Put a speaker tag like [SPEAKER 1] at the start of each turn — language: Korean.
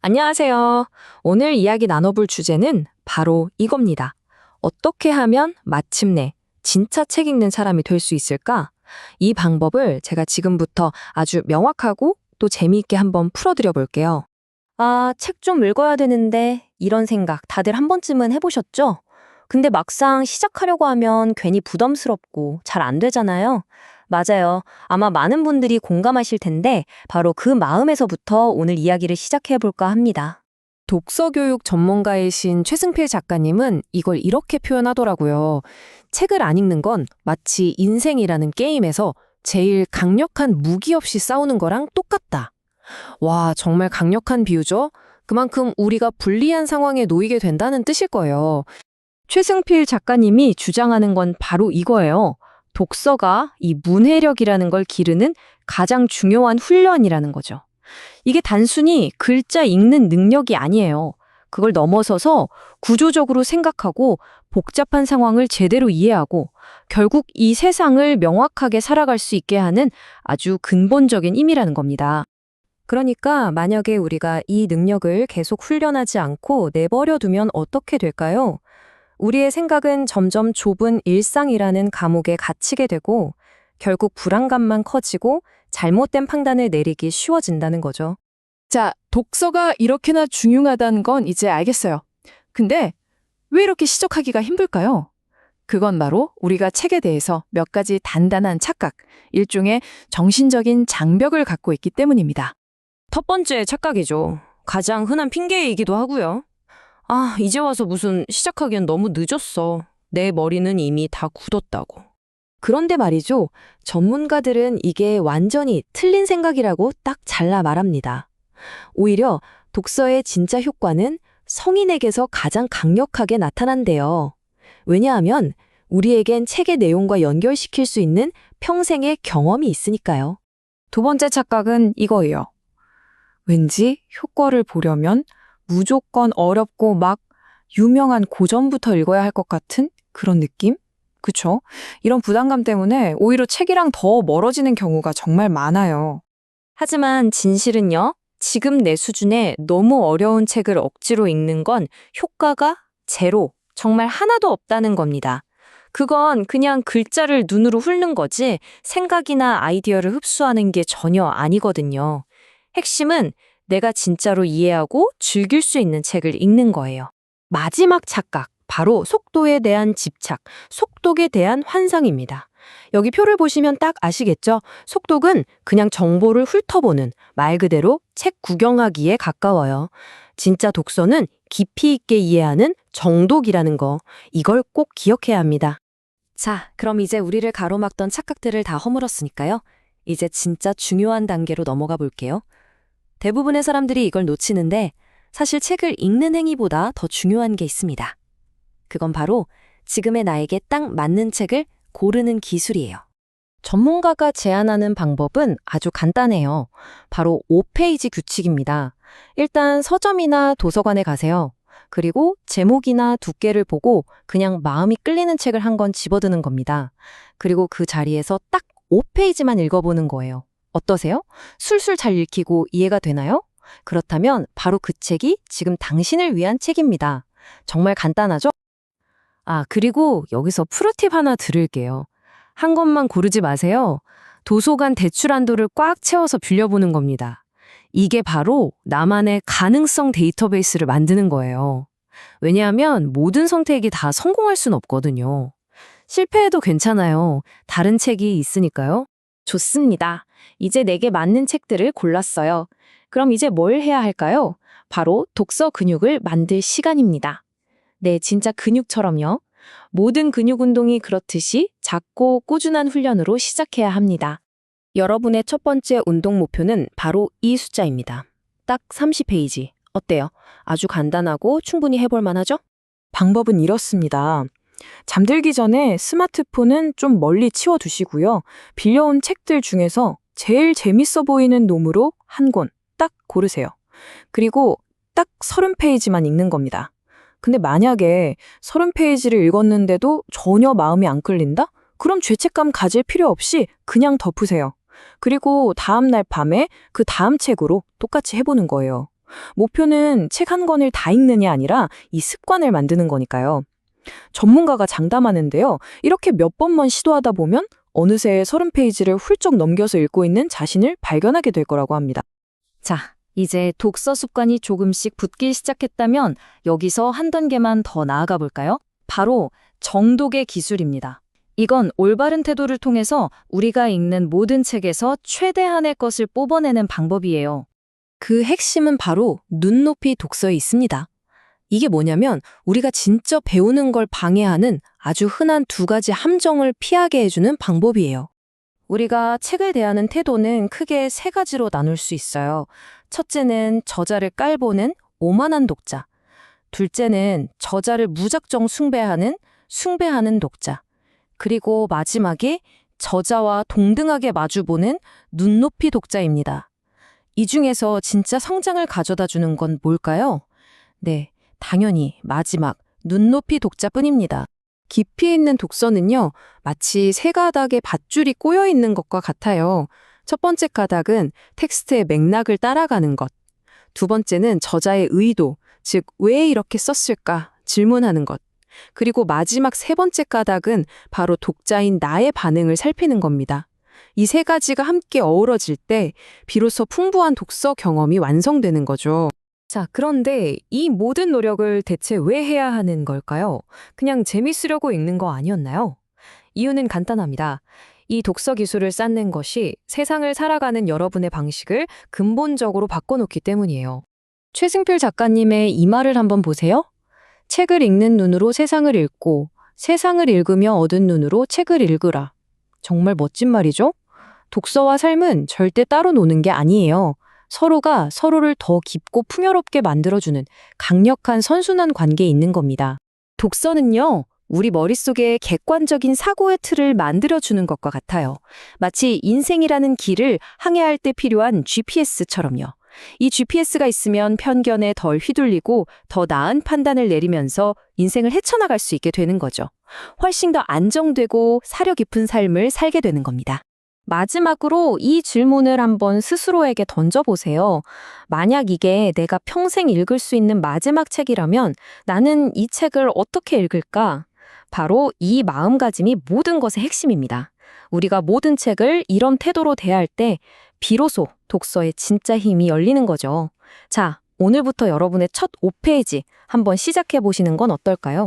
[SPEAKER 1] 안녕하세요. 오늘 이야기 나눠볼 주제는 바로 이겁니다. 어떻게 하면 마침내 진짜 책 읽는 사람이 될 수 있을까? 이 방법을 제가 지금부터 아주 명확하고 또 재미있게 한번 풀어드려 볼게요.
[SPEAKER 2] 아, 책 좀 읽어야 되는데 이런 생각 다들 한 번쯤은 해보셨죠? 근데 막상 시작하려고 하면 괜히 부담스럽고 잘 안 되잖아요. 맞아요. 아마 많은 분들이 공감하실 텐데 바로 그 마음에서부터 오늘 이야기를 시작해 볼까 합니다.
[SPEAKER 1] 독서교육 전문가이신 최승필 작가님은 이걸 이렇게 표현하더라고요. 책을 안 읽는 건 마치 인생이라는 게임에서 제일 강력한 무기 없이 싸우는 거랑 똑같다. 와, 정말 강력한 비유죠? 그만큼 우리가 불리한 상황에 놓이게 된다는 뜻일 거예요. 최승필 작가님이 주장하는 건 바로 이거예요. 독서가 이 문해력이라는 걸 기르는 가장 중요한 훈련이라는 거죠. 이게 단순히 글자 읽는 능력이 아니에요. 그걸 넘어서서 구조적으로 생각하고 복잡한 상황을 제대로 이해하고 결국 이 세상을 명확하게 살아갈 수 있게 하는 아주 근본적인 힘이라는 겁니다. 그러니까 만약에 우리가 이 능력을 계속 훈련하지 않고 내버려 두면 어떻게 될까요? 우리의 생각은 점점 좁은 일상이라는 감옥에 갇히게 되고 결국 불안감만 커지고 잘못된 판단을 내리기 쉬워진다는 거죠.
[SPEAKER 3] 자, 독서가 이렇게나 중요하다는 건 이제 알겠어요. 근데 왜 이렇게 시작하기가 힘들까요? 그건 바로 우리가 책에 대해서 몇 가지 단단한 착각, 일종의 정신적인 장벽을 갖고 있기 때문입니다.
[SPEAKER 1] 첫 번째 착각이죠. 가장 흔한 핑계이기도 하고요. 아, 이제 와서 무슨 시작하기엔 너무 늦었어. 내 머리는 이미 다 굳었다고. 그런데 말이죠. 전문가들은 이게 완전히 틀린 생각이라고 딱 잘라 말합니다. 오히려 독서의 진짜 효과는 성인에게서 가장 강력하게 나타난대요. 왜냐하면 우리에겐 책의 내용과 연결시킬 수 있는 평생의 경험이 있으니까요.
[SPEAKER 3] 두 번째 착각은 이거예요. 왠지 효과를 보려면 무조건 어렵고 막 유명한 고전부터 읽어야 할 것 같은 그런 느낌? 그쵸? 이런 부담감 때문에 오히려 책이랑 더 멀어지는 경우가 정말 많아요.
[SPEAKER 1] 하지만 진실은요, 지금 내 수준에 너무 어려운 책을 억지로 읽는 건 효과가 제로, 정말 하나도 없다는 겁니다. 그건 그냥 글자를 눈으로 훑는 거지 생각이나 아이디어를 흡수하는 게 전혀 아니거든요. 핵심은 내가 진짜로 이해하고 즐길 수 있는 책을 읽는 거예요. 마지막 착각, 바로 속도에 대한 집착, 속독에 대한 환상입니다. 여기 표를 보시면 딱 아시겠죠? 속독은 그냥 정보를 훑어보는 말 그대로 책 구경하기에 가까워요. 진짜 독서는 깊이 있게 이해하는 정독이라는 거, 이걸 꼭 기억해야 합니다. 자, 그럼 이제 우리를 가로막던 착각들을 다 허물었으니까요. 이제 진짜 중요한 단계로 넘어가 볼게요. 대부분의 사람들이 이걸 놓치는데 사실 책을 읽는 행위보다 더 중요한 게 있습니다. 그건 바로 지금의 나에게 딱 맞는 책을 고르는 기술이에요. 전문가가 제안하는 방법은 아주 간단해요. 바로 5페이지 규칙입니다. 일단 서점이나 도서관에 가세요. 그리고 제목이나 두께를 보고 그냥 마음이 끌리는 책을 한 권 집어드는 겁니다. 그리고 그 자리에서 딱 5페이지만 읽어보는 거예요. 어떠세요? 술술 잘 읽히고 이해가 되나요? 그렇다면 바로 그 책이 지금 당신을 위한 책입니다. 정말 간단하죠? 아, 그리고 여기서 프로팁 하나 드릴게요. 한 권만 고르지 마세요. 도서관 대출 한도를 꽉 채워서 빌려보는 겁니다. 이게 바로 나만의 가능성 데이터베이스를 만드는 거예요. 왜냐하면 모든 선택이 다 성공할 순 없거든요. 실패해도 괜찮아요. 다른 책이 있으니까요. 좋습니다. 이제 내게 맞는 책들을 골랐어요. 그럼 이제 뭘 해야 할까요? 바로 독서 근육을 만들 시간입니다. 네, 진짜 근육처럼요. 모든 근육 운동이 그렇듯이 작고 꾸준한 훈련으로 시작해야 합니다. 여러분의 첫 번째 운동 목표는 바로 이 숫자입니다. 딱 30페이지. 어때요? 아주 간단하고 충분히 해볼 만하죠?
[SPEAKER 3] 방법은 이렇습니다. 잠들기 전에 스마트폰은 좀 멀리 치워두시고요. 빌려온 책들 중에서 제일 재밌어 보이는 놈으로 한 권 딱 고르세요. 그리고 딱 30페이지만 읽는 겁니다. 근데 만약에 30페이지를 읽었는데도 전혀 마음이 안 끌린다? 그럼 죄책감 가질 필요 없이 그냥 덮으세요. 그리고 다음 날 밤에 그 다음 책으로 똑같이 해보는 거예요. 목표는 책 한 권을 다 읽느냐 아니라 이 습관을 만드는 거니까요. 전문가가 장담하는데요. 이렇게 몇 번만 시도하다 보면 어느새 30페이지를 훌쩍 넘겨서 읽고 있는 자신을 발견하게 될 거라고 합니다.
[SPEAKER 2] 자, 이제 독서 습관이 조금씩 붙기 시작했다면 여기서 한 단계만 더 나아가 볼까요? 바로 정독의 기술입니다. 이건 올바른 태도를 통해서 우리가 읽는 모든 책에서 최대한의 것을 뽑아내는 방법이에요. 그 핵심은 바로 눈높이 독서에 있습니다. 이게 뭐냐면 우리가 진짜 배우는 걸 방해하는 아주 흔한 두 가지 함정을 피하게 해주는 방법이에요. 우리가 책을 대하는 태도는 크게 세 가지로 나눌 수 있어요. 첫째는 저자를 깔보는 오만한 독자. 둘째는 저자를 무작정 숭배하는 독자. 그리고 마지막에 저자와 동등하게 마주보는 눈높이 독자입니다. 이 중에서 진짜 성장을 가져다 주는 건 뭘까요? 네, 당연히 마지막 눈높이 독자뿐입니다. 깊이 있는 독서는요, 마치 세 가닥의 밧줄이 꼬여 있는 것과 같아요. 첫 번째 가닥은 텍스트의 맥락을 따라가는 것. 두 번째는 저자의 의도, 즉 왜 이렇게 썼을까 질문하는 것. 그리고 마지막 세 번째 가닥은 바로 독자인 나의 반응을 살피는 겁니다. 이 세 가지가 함께 어우러질 때 비로소 풍부한 독서 경험이 완성되는 거죠.
[SPEAKER 1] 자, 그런데 이 모든 노력을 대체 왜 해야 하는 걸까요? 그냥 재밌으려고 읽는 거 아니었나요? 이유는 간단합니다. 이 독서 기술을 쌓는 것이 세상을 살아가는 여러분의 방식을 근본적으로 바꿔놓기 때문이에요.
[SPEAKER 2] 최승필 작가님의 이 말을 한번 보세요. 책을 읽는 눈으로 세상을 읽고 세상을 읽으며 얻은 눈으로 책을 읽으라. 정말 멋진 말이죠? 독서와 삶은 절대 따로 노는 게 아니에요. 서로가 서로를 더 깊고 풍요롭게 만들어주는 강력한 선순환 관계에 있는 겁니다. 독서는요, 우리 머릿속에 객관적인 사고의 틀을 만들어주는 것과 같아요. 마치 인생이라는 길을 항해할 때 필요한 GPS처럼요. 이 GPS가 있으면 편견에 덜 휘둘리고 더 나은 판단을 내리면서 인생을 헤쳐나갈 수 있게 되는 거죠. 훨씬 더 안정되고 사려 깊은 삶을 살게 되는 겁니다. 마지막으로 이 질문을 한번 스스로에게 던져보세요. 만약 이게 내가 평생 읽을 수 있는 마지막 책이라면 나는 이 책을 어떻게 읽을까? 바로 이 마음가짐이 모든 것의 핵심입니다. 우리가 모든 책을 이런 태도로 대할 때 비로소 독서의 진짜 힘이 열리는 거죠. 자, 오늘부터 여러분의 첫 5페이지 한번 시작해 보시는 건 어떨까요?